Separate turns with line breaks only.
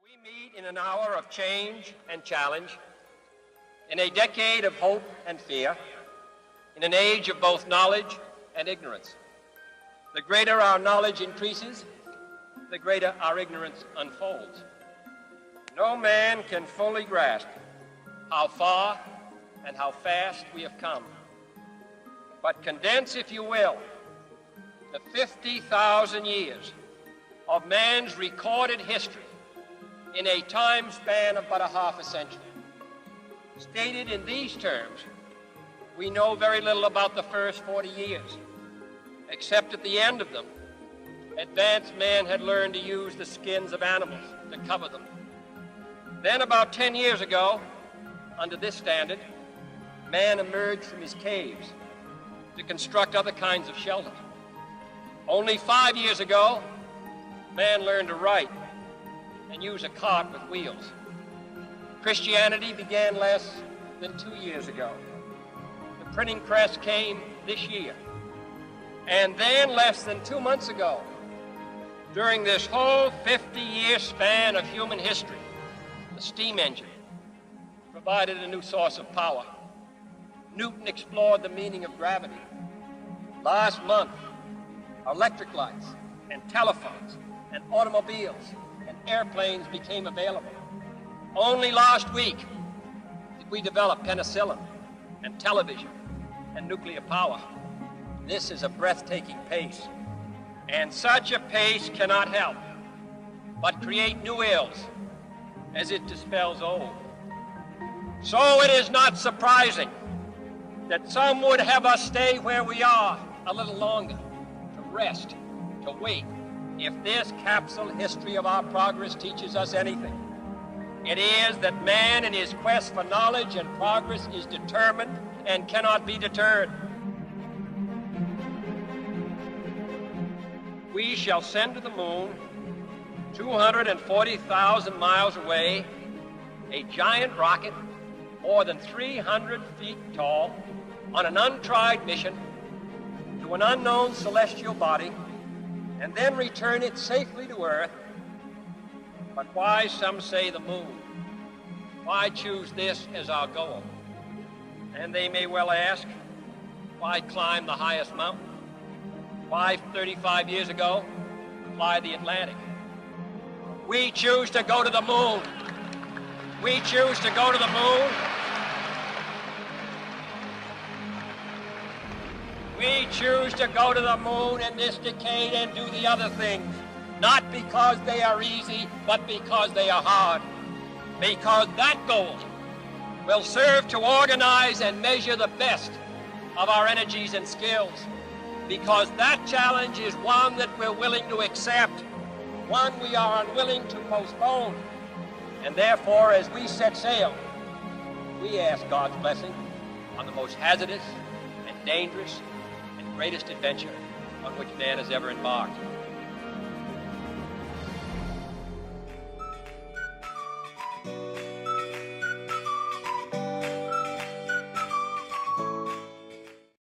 We meet in an hour of change and challenge, in a decade of hope and fear, in an age of both knowledge and ignorance. The greater our knowledge increases, the greater our ignorance unfolds. No man can fully grasp how far and how fast we have come. But condense, if you will, the 50,000 years of man's recorded history in a time span of but a half a century. Stated in these terms, we know very little about the first 40 years, except at the end of them, advanced man had learned to use the skins of animals to cover them. Then about 10 years ago, under this standard, man emerged from his caves to construct other kinds of shelter. Only 5 years ago, man learned to write and use a cart with wheels. Christianity began less than 2 years ago. The printing press came this year. And then less than 2 months ago, during this whole 50-year span of human history, the steam engine provided a new source of power. Newton explored the meaning of gravity. Last month, electric lights and telephones and automobiles and airplanes became available. Only last week did we develop penicillin and television and nuclear power. This is a breathtaking pace, and such a pace cannot help but create new ills as it dispels old. So it is not surprising that some would have us stay where we are a little longer, to rest, to wait. If this capsule history of our progress teaches us anything, it is that man in his quest for knowledge and progress is determined and cannot be deterred. We shall send to the moon, 240,000 miles away, a giant rocket more than 300 feet tall on an untried mission to an unknown celestial body, and then return it safely to Earth. But why, some say, the moon? Why choose this as our goal? And they may well ask, why climb the highest mountain? Why, 35 years ago, fly the Atlantic? We choose to go to the moon. We choose to go to the moon. We choose to go to the moon in this decade and do the other things, not because they are easy, but because they are hard. Because that goal will serve to organize and measure the best of our energies and skills. Because that challenge is one that we're willing to accept, one we are unwilling to postpone. And therefore, as we set sail, we ask God's blessing on the most hazardous and dangerous and greatest adventure on which man has ever embarked.